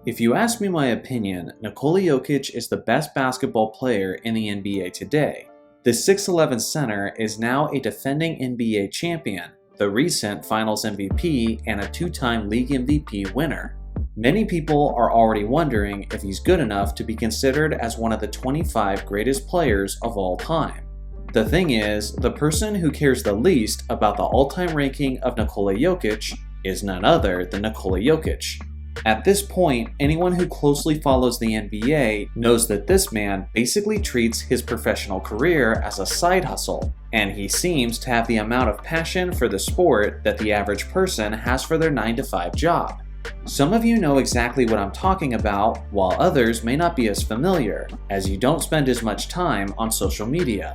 If you ask me my opinion, Nikola Jokic is the best basketball player in the NBA today. The 6'11 center is now a defending NBA champion, the recent Finals MVP, and a two-time League MVP winner. Many people are already wondering if he's good enough to be considered as one of the 25 greatest players of all time. The thing is, the person who cares the least about the all-time ranking of Nikola Jokic is none other than Nikola Jokic. At this point, anyone who closely follows the NBA knows that this man basically treats his professional career as a side hustle, and he seems to have the amount of passion for the sport that the average person has for their 9-to-5 job. Some of you know exactly what I'm talking about, while others may not be as familiar, as you don't spend as much time on social media.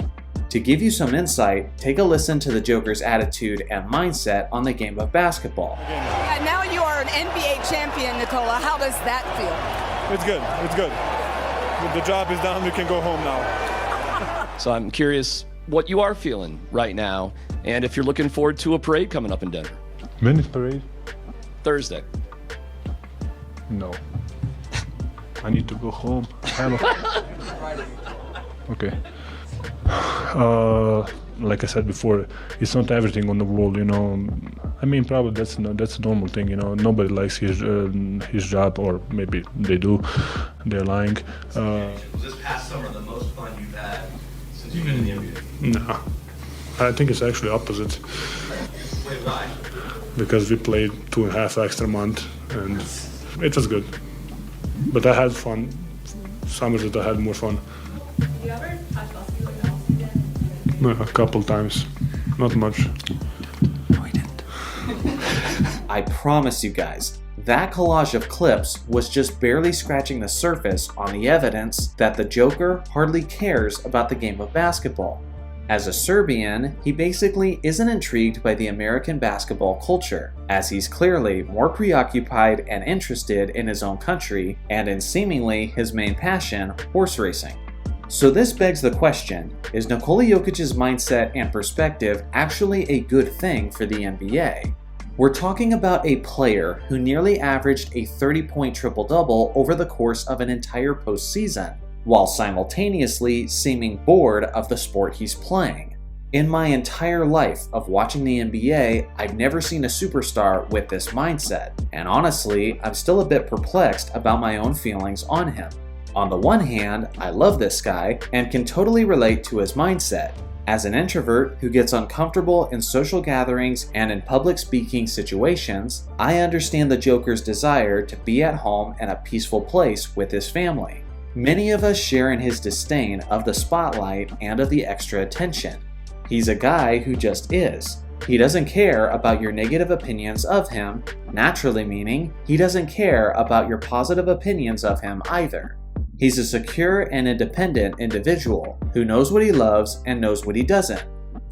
To give you some insight, take a listen to the Joker's attitude and mindset on the game of basketball. Yeah, now you are an NBA champion, Nikola. How does that feel? It's good. It's good. The job is done. We can go home now. So I'm curious what you are feeling right now, and if you're looking forward to a parade coming up in Denver. When is parade? Thursday. No. I need to go home. Okay. Like I said before, it's not everything on the world, you know. I mean, probably that's a normal thing, you know. Nobody likes his job, or maybe they do. They're lying. Was this past summer the most fun you've had since you've been in the NBA? No, I think it's actually opposite. Wait, why? Because we played 2.5 extra months, and it was good. But I had fun. Summers that I had more fun. Have you ever touched basketball else again? No, a couple times, not much. No, he didn't. I promise you guys, that collage of clips was just barely scratching the surface on the evidence that the Joker hardly cares about the game of basketball. As a Serbian, he basically isn't intrigued by the American basketball culture, as he's clearly more preoccupied and interested in his own country and in seemingly his main passion, horse racing. So this begs the question, is Nikola Jokic's mindset and perspective actually a good thing for the NBA? We're talking about a player who nearly averaged a 30-point triple-double over the course of an entire postseason, while simultaneously seeming bored of the sport he's playing. In my entire life of watching the NBA, I've never seen a superstar with this mindset, and honestly, I'm still a bit perplexed about my own feelings on him. On the one hand, I love this guy and can totally relate to his mindset. As an introvert who gets uncomfortable in social gatherings and in public speaking situations, I understand the Joker's desire to be at home in a peaceful place with his family. Many of us share in his disdain of the spotlight and of the extra attention. He's a guy who just is. He doesn't care about your negative opinions of him, naturally meaning he doesn't care about your positive opinions of him either. He's a secure and independent individual who knows what he loves and knows what he doesn't.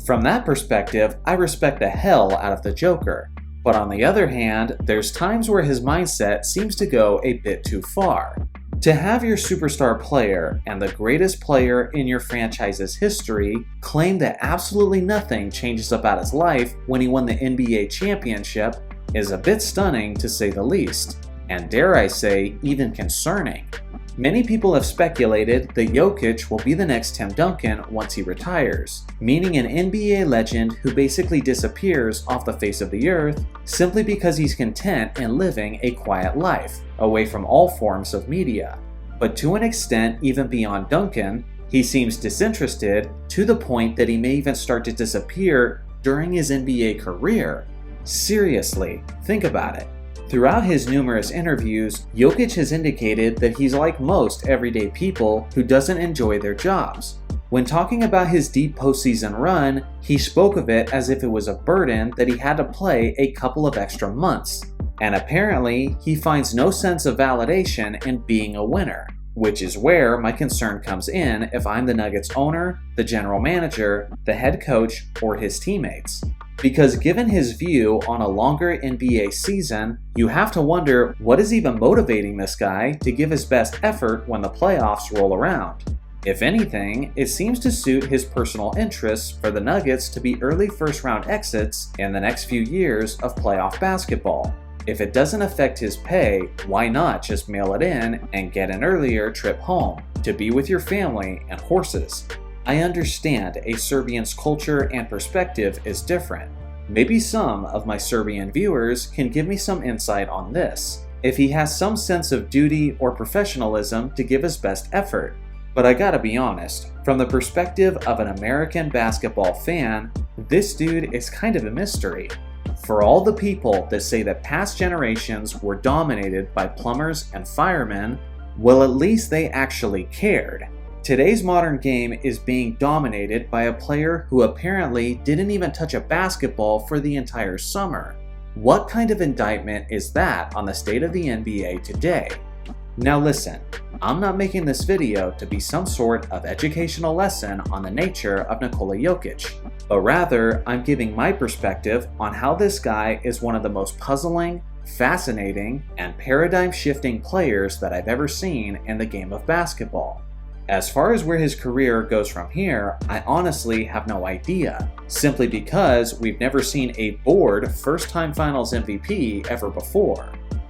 From that perspective, I respect the hell out of the Joker. But on the other hand, there's times where his mindset seems to go a bit too far. To have your superstar player and the greatest player in your franchise's history claim that absolutely nothing changes about his life when he won the NBA championship is a bit stunning to say the least, and dare I say, even concerning. Many people have speculated that Jokic will be the next Tim Duncan once he retires, meaning an NBA legend who basically disappears off the face of the earth simply because he's content in living a quiet life, away from all forms of media. But to an extent even beyond Duncan, he seems disinterested to the point that he may even start to disappear during his NBA career. Seriously, think about it. Throughout his numerous interviews, Jokic has indicated that he's like most everyday people who doesn't enjoy their jobs. When talking about his deep postseason run, he spoke of it as if it was a burden that he had to play a couple of extra months. And apparently, he finds no sense of validation in being a winner, which is where my concern comes in if I'm the Nuggets owner, the general manager, the head coach, or his teammates. Because given his view on a longer NBA season, you have to wonder what is even motivating this guy to give his best effort when the playoffs roll around. If anything, it seems to suit his personal interests for the Nuggets to be early first-round exits in the next few years of playoff basketball. If it doesn't affect his pay, why not just mail it in and get an earlier trip home to be with your family and horses? I understand a Serbian's culture and perspective is different. Maybe some of my Serbian viewers can give me some insight on this, if he has some sense of duty or professionalism to give his best effort. But I gotta be honest, from the perspective of an American basketball fan, this dude is kind of a mystery. For all the people that say that past generations were dominated by plumbers and firemen, well, at least they actually cared. Today's modern game is being dominated by a player who apparently didn't even touch a basketball for the entire summer. What kind of indictment is that on the state of the NBA today? Now listen, I'm not making this video to be some sort of educational lesson on the nature of Nikola Jokic, but rather I'm giving my perspective on how this guy is one of the most puzzling, fascinating, and paradigm-shifting players that I've ever seen in the game of basketball. As far as where his career goes from here, I honestly have no idea, simply because we've never seen a bored first-time Finals MVP ever before.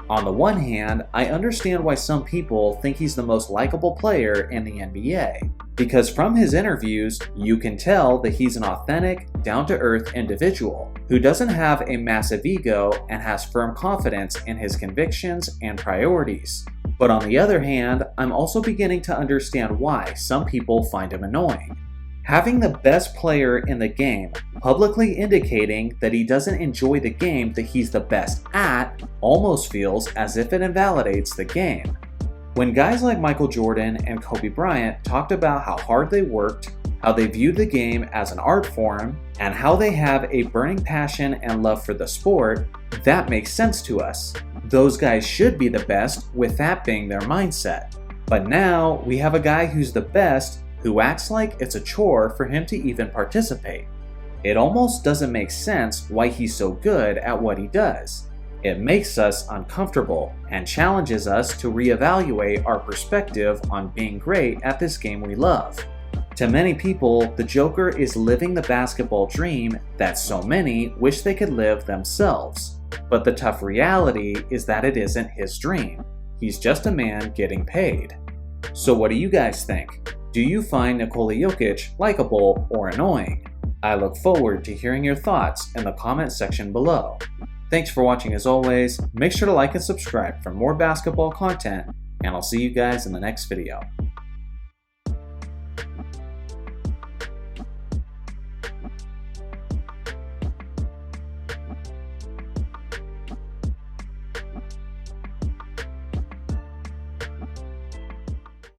On the one hand, I understand why some people think he's the most likable player in the NBA, because from his interviews, you can tell that he's an authentic, down-to-earth individual who doesn't have a massive ego and has firm confidence in his convictions and priorities. But on the other hand, I'm also beginning to understand why some people find him annoying. Having the best player in the game publicly indicating that he doesn't enjoy the game that he's the best at almost feels as if it invalidates the game. When guys like Michael Jordan and Kobe Bryant talked about how hard they worked, how they viewed the game as an art form, and how they have a burning passion and love for the sport, that makes sense to us. Those guys should be the best with that being their mindset. But now we have a guy who's the best who acts like it's a chore for him to even participate. It almost doesn't make sense why he's so good at what he does. It makes us uncomfortable and challenges us to reevaluate our perspective on being great at this game we love. To many people, the Joker is living the basketball dream that so many wish they could live themselves. But the tough reality is that it isn't his dream. He's just a man getting paid. So what do you guys think? Do you find Nikola Jokic likable or annoying? I look forward to hearing your thoughts in the comment section below. Thanks for watching as always. Make sure to like and subscribe for more basketball content, and I'll see you guys in the next video.